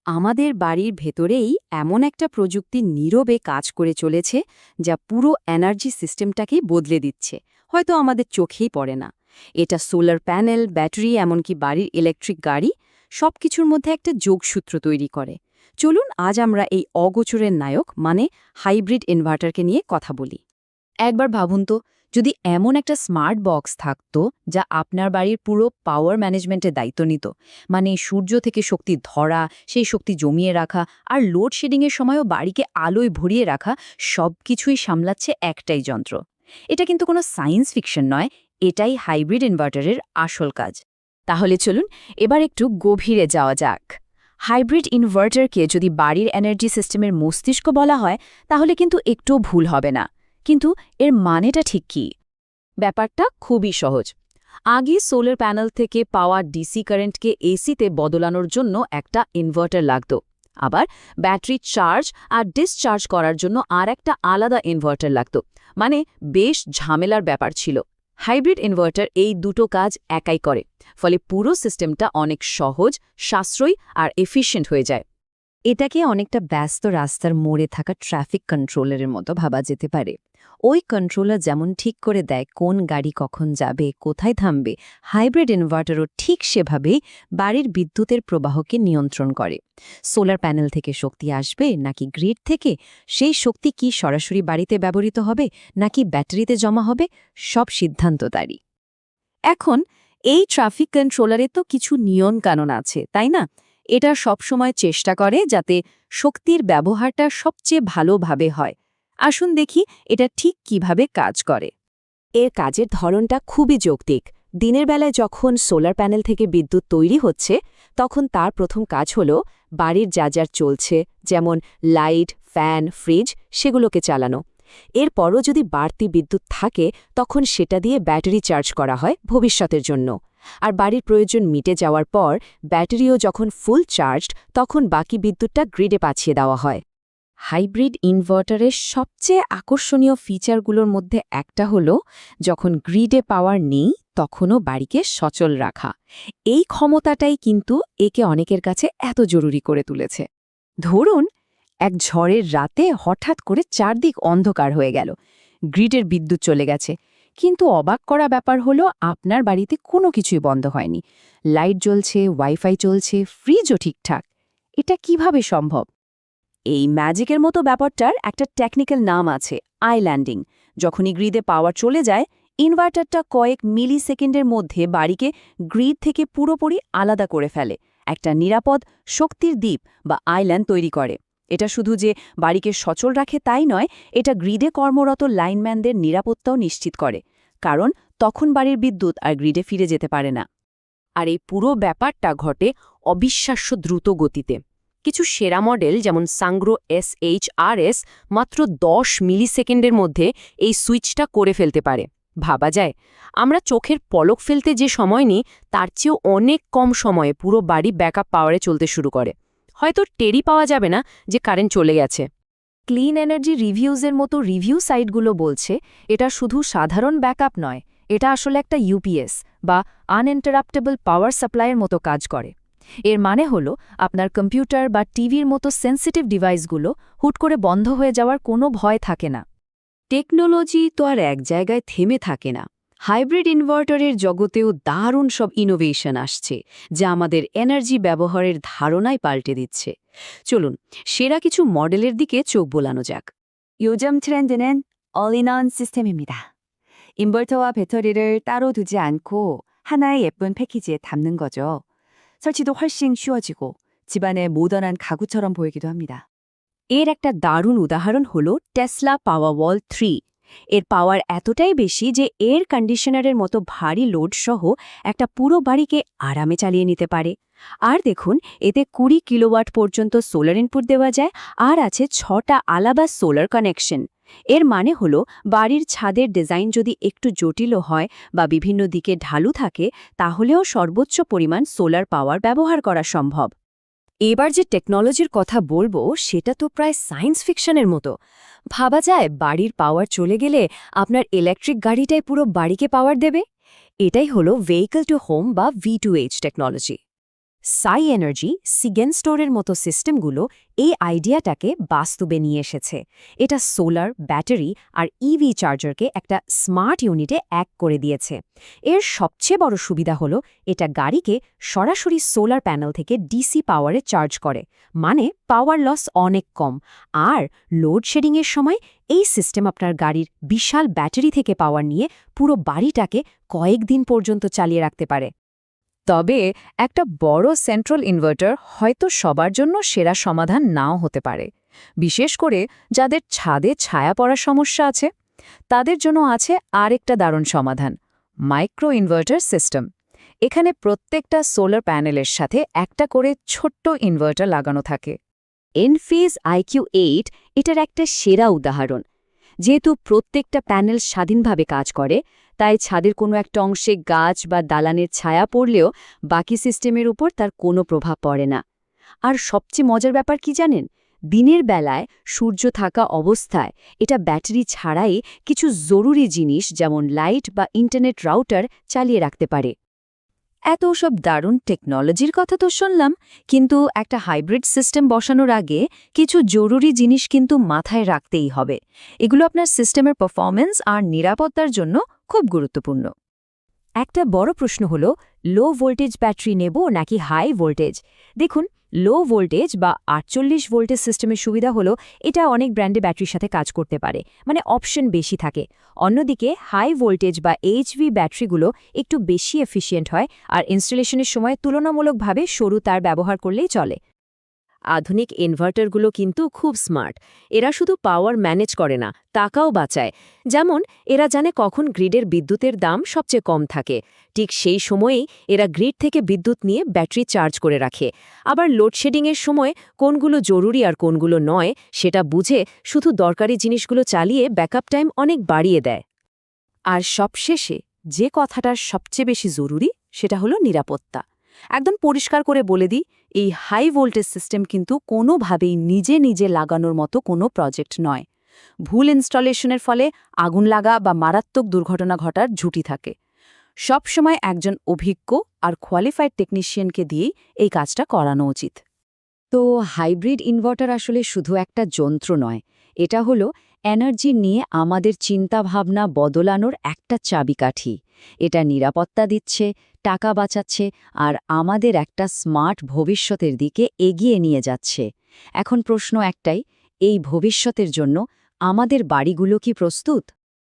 আমাদের বাড়ির ভেতরেই এমন একটা প্রযুক্তি নীরবে কাজ করে চলেছে যা পুরো এনার্জি সিস্টেমটাকেই বদলে দিচ্ছে, হয়তো আমাদের চোখেই পড়ে না। এটা সোলার প্যানেল, ব্যাটারি, এমনকি বাড়ির ইলেকট্রিক গাড়ি সবকিছুর মধ্যে একটা যোগসূত্র তৈরি করে। চলুন আজ আমরা এই অগোচরের নায়ক মানে হাইব্রিড ইনভার্টারকে নিয়ে কথা বলি। একবার ভাবুন তো, যদি এমন একটা স্মার্ট বক্স থাকতো যা আপনার বাড়ির পুরো পাওয়ার ম্যানেজমেন্টের দায়িত্ব নিত, মানে সূর্য থেকে শক্তি ধরা, সেই শক্তি জমিয়ে রাখা আর লোডশেডিংয়ের সময়ও বাড়িকে আলোয় ভরিয়ে রাখা, সবকিছুই সামলাচ্ছে একটাই যন্ত্র। এটা কিন্তু কোনো সায়েন্স ফিকশন নয়, এটাই হাইব্রিড ইনভার্টারের আসল কাজ। তাহলে চলুন এবার একটু গভীরে যাওয়া যাক। হাইব্রিড ইনভার্টারকে যদি বাড়ির এনার্জি সিস্টেমের মস্তিষ্ক বলা হয়, তাহলে কিন্তু একটুও ভুল হবে না। কিন্তু এর মানেটা ঠিক কী? ব্যাপারটা খুবই সহজ। আগে সোলার প্যানেল থেকে পাওয়া ডিসি কারেন্টকে এসিতে বদলানোর জন্য একটা ইনভার্টার লাগত। আবার ব্যাটারি চার্জ আর ডিসচার্জ করার জন্য আর একটা আলাদা ইনভার্টার লাগত। মানে বেশ ঝামেলার ব্যাপার ছিল। হাইব্রিড ইনভার্টার এই দুটো কাজ একাই করে, ফলে পুরো সিস্টেমটা অনেক সহজ, সাশ্রয়ী আর এফিশিয়েন্ট হয়ে যায়। এটাকে অনেকটা ব্যস্ত রাস্তার মোড়ে থাকা ট্রাফিক কন্ট্রোলারের মতো ভাবা যেতে পারে। ওই কন্ট্রোলার যেমন ঠিক করে দেয় কোন গাড়ি কখন যাবে, কোথায় থামবে, হাইব্রিড ইনভার্টারও ঠিক সেভাবেই বাড়ির বিদ্যুতের প্রবাহকে নিয়ন্ত্রণ করে। সোলার প্যানেল থেকে শক্তি আসবে নাকি গ্রিড থেকে, সেই শক্তি কি সরাসরি বাড়িতে ব্যবহৃত হবে নাকি ব্যাটারিতে জমা হবে, সব সিদ্ধান্ত তারই। এখন এই ট্রাফিক কন্ট্রোলারে তো কিছু নিয়মকানুন আছে, তাই না? এটা সবসময় চেষ্টা করে যাতে শক্তির ব্যবহারটা সবচেয়ে ভালোভাবে হয়। আসুন দেখি এটা ঠিক কিভাবে কাজ করে। এর কাজের ধরনটা খুবই যৌক্তিক। দিনের বেলায় যখন সোলার প্যানেল থেকে বিদ্যুৎ তৈরি হচ্ছে, তখন তার প্রথম কাজ হল বাড়ির যা যা চলছে, যেমন লাইট, ফ্যান, ফ্রিজ, সেগুলোকে চালানো। এরপরও যদি বাড়তি বিদ্যুৎ থাকে, তখন সেটা দিয়ে ব্যাটারি চার্জ করা হয় ভবিষ্যতের জন্য। আর বাড়ির প্রয়োজন মিটে যাওয়ার পর ব্যাটারিও যখন ফুল চার্জড, তখন বাকি বিদ্যুৎটা গ্রিডে পাঠিয়ে দেওয়া হয়। হাইব্রিড ইনভার্টারের সবচেয়ে আকর্ষণীয় ফিচারগুলোর মধ্যে একটা হলো যখন গ্রিডে পাওয়ার নেই তখনও বাড়িকে সচল রাখা। এই ক্ষমতাটাই কিন্তু একে অনেকের কাছে এত জরুরি করে তুলেছে। ধরুন এক ঝড়ের রাতে হঠাৎ করে চারদিক অন্ধকার হয়ে গেল, গ্রিডের বিদ্যুৎ চলে গেছে, কিন্তু অবাক করা ব্যাপার হলো আপনার বাড়িতে কোনো কিছুই বন্ধ হয়নি। লাইট জ্বলছে, ওয়াইফাই চলছে, ফ্রিজও ঠিকঠাক। এটা কিভাবে সম্ভব? এই ম্যাজিকের মতো ব্যাপারটার একটা টেকনিক্যাল নাম আছে, আইল্যান্ডিং। যখনই গ্রিডে পাওয়ার চলে যায়, ইনভার্টারটা কয়েক মিলি সেকেন্ডের মধ্যে বাড়িকে গ্রিড থেকে পুরোপুরি আলাদা করে ফেলে, একটা নিরাপদ শক্তির দ্বীপ বা আইল্যান্ড তৈরি করে। এটা শুধু যে বাড়িকে সচল রাখে তাই নয়, এটা গ্রিডে কর্মরত লাইনম্যানদের নিরাপত্তাও নিশ্চিত করে, কারণ তখন বাড়ির বিদ্যুৎ আর গ্রিডে ফিরে যেতে পারে না। আর এই পুরো ব্যাপারটা ঘটে অবিশ্বাস্য দ্রুত গতিতে। কিছু সেরা মডেল যেমন সাংগ্রো SHRS মাত্র 10 মিলিসেকেন্ডের মধ্যে এই সুইচটা করে ফেলতে পারে। ভাবা যায়, আমরা চোখের পলক ফেলতে যে সময় নিই তার চেয়েও অনেক কম সময়ে পুরো বাড়ি ব্যাকআপ পাওয়ারে চলতে শুরু করে। হয়তো টেরই পাওয়া যাবে না যে কারেন্ট চলে গেছে। ক্লিন এনার্জি রিভিউজের মতো রিভিউ সাইটগুলো বলছে এটা শুধু সাধারণ ব্যাকআপ নয়, এটা আসলে একটা UPS বা আনইন্টারাপ্টেবল পাওয়ার সাপ্লাইয়ের মতো কাজ করে। এর মানে হলো আপনার কম্পিউটার বা টিভির মতো সেন্সিটিভ ডিভাইসগুলো হুট করে বন্ধ হয়ে যাওয়ার কোনো ভয় থাকে না। টেকনোলজি তো আর এক জায়গায় থেমে থাকে না। হাইব্রিড ইনভার্টারের জগতেও দারুণ সব ইনোভেশন আসছে, যা আমাদের এনার্জি ব্যবহারের ধারণাই পাল্টে দিচ্ছে। চলুন সেরা কিছু মডেলের দিকে চোখ বোলানো যাক। 요즘 트렌드는 올인원 시스템입니다. 인버터와 배터리를 따로 두지 않고 하나의 예쁜 패키지에 담는 거죠. 설치도 훨씬 쉬워지고 집안의 모던한 가구처럼 보이기도 합니다. এর একটা দারুণ উদাহরণ হল টেসলা পাওয়ারওয়াল 3। এর পাওয়ার এতটাই বেশি যে এয়ার কন্ডিশনারের মতো ভারী লোড সহ একটা পুরো বাড়িকে আরামে চালিয়ে নিতে পারে। আর দেখুন, এতে 20 কিলোওয়াট পর্যন্ত সোলার ইনপুট দেওয়া যায়, আর আছে 6টা আলাদা সোলার কানেকশন। এর মানে হলো বাড়ির ছাদের ডিজাইন যদি একটু জটিলও হয় বা বিভিন্ন দিকে ঢালু থাকে, তাহলেও সর্বোচ্চ পরিমাণ সোলার পাওয়ার ব্যবহার করা সম্ভব। এবার যে টেকনোলজির কথা বলবো সেটা তো প্রায় সায়েন্স ফিকশনের মতো। ভাবা যায় বাড়ির পাওয়ার চলে গেলে আপনার ইলেকট্রিক গাড়িটাই পুরো বাড়িকে পাওয়ার দেবে। এটাই হলো ভেহিকল টু হোম বা V2H টেকনোলজি। সাই এনার্জি, সিগেনস্টোরের মতো সিস্টেমগুলো এই আইডিয়াটাকে বাস্তবে নিয়ে এসেছে। এটা সোলার, ব্যাটারি আর ইভি চার্জারকে একটা স্মার্ট ইউনিটে এক করে দিয়েছে। এর সবচেয়ে বড় সুবিধা হলো এটা গাড়িকে সরাসরি সোলার প্যানেল থেকে ডিসি পাওয়ারে চার্জ করে, মানে পাওয়ার লস অনেক কম। আর লোডশেডিংয়ের সময় এই সিস্টেম আপনার গাড়ির বিশাল ব্যাটারি থেকে পাওয়ার নিয়ে পুরো বাড়িটাকে কয়েকদিন পর্যন্ত চালিয়ে রাখতে পারে। তবে একটা বড় সেন্ট্রাল ইনভার্টার হয়তো সবার জন্য সেরা সমাধান নাও হতে পারে, বিশেষ করে যাদের ছাদে ছায়া পড়ার সমস্যা আছে। তাদের জন্য আছে আরেকটা দারুণ সমাধান, মাইক্রো ইনভার্টার সিস্টেম। এখানে প্রত্যেকটা সোলার প্যানেলের সাথে একটা করে ছোট্ট ইনভার্টার লাগানো থাকে। এনফিজ IQ8 এটার একটা সেরা উদাহরণ। যেহেতু প্রত্যেকটা প্যানেল স্বাধীনভাবে কাজ করে, তাই ছাদের কোনো একটা অংশে গাছ বা দালানের ছায়া পড়লেও বাকি সিস্টেমের উপর তার কোনো প্রভাব পড়ে না। আর সবচেয়ে মজার ব্যাপার কি জানেন? দিনের বেলায় সূর্য থাকা অবস্থায় এটা ব্যাটারি ছাড়াই কিছু জরুরি জিনিস যেমন লাইট বা ইন্টারনেট রাউটার চালিয়ে রাখতে পারে। এত সব দারুণ টেকনোলজির কথা তো শুনলাম, কিন্তু একটা হাইব্রিড সিস্টেম বসানোর আগে কিছু জরুরি জিনিস কিন্তু মাথায় রাখতেই হবে। এগুলো আপনার সিস্টেমের পারফরম্যান্স আর নিরাপত্তার জন্য খুব গুরুত্বপূর্ণ। একটা বড় প্রশ্ন হলো, লো ভোল্টেজ ব্যাটারি নেব নাকি হাই ভোল্টেজ? দেখুন, লো ভোল্টেজ বা 48 ভোল্টেজ সিস্টেমের সুবিধা হলো এটা অনেক ব্র্যান্ডে ব্যাটারির সাথে কাজ করতে পারে, মানে অপশন বেশি থাকে। অন্যদিকে হাই ভোল্টেজ বা এইচভি ব্যাটারিগুলো একটু বেশি এফিশিয়েন্ট হয় আর ইনস্টলেশনের সময় তুলনামূলকভাবে সরু তার ব্যবহার করলেই চলে। আধুনিক ইনভার্টারগুলো কিন্তু খুব স্মার্ট। এরা শুধু পাওয়ার ম্যানেজ করে না, টাকাও বাঁচায়। যেমন এরা জানে কখন গ্রিডের বিদ্যুতের দাম সবচেয়ে কম থাকে, ঠিক সেই সময়েই এরা গ্রিড থেকে বিদ্যুৎ নিয়ে ব্যাটারি চার্জ করে রাখে। আবার লোডশেডিংয়ের সময় কোনগুলো জরুরি আর কোনগুলো নয় সেটা বুঝে শুধু দরকারি জিনিসগুলো চালিয়ে ব্যাকআপ টাইম অনেক বাড়িয়ে দেয়। আর সবশেষে যে কথাটা সবচেয়ে বেশি জরুরি সেটা হলো নিরাপত্তা। একদম পরিষ্কার করে বলে দিই, এই হাই ভোল্টেজ সিস্টেম কিন্তু কোনোভাবেই নিজে নিজে লাগানোর মতো কোনো প্রজেক্ট নয়। ভুল ইনস্টলেশনের ফলে আগুন লাগা বা মারাত্মক দুর্ঘটনা ঘটার ঝুঁকি থাকে। সবসময় একজন অভিজ্ঞ আর কোয়ালিফাইড টেকনিশিয়ানকে দিয়েই এই কাজটা করানো উচিত। তো হাইব্রিড ইনভার্টার আসলে শুধু একটা যন্ত্র নয়, এটা হলো এনার্জি নিয়ে আমাদের চিন্তাভাবনা বদলানোর একটা চাবিকাঠি। এটা নিরাপত্তা দিচ্ছে, টাকা বাঁচাচ্ছে আর আমাদের একটা স্মার্ট ভবিষ্যতের দিকে এগিয়ে নিয়ে যাচ্ছে। এখন প্রশ্ন একটাই, এই ভবিষ্যতের জন্য আমাদের বাড়িগুলো কি প্রস্তুত?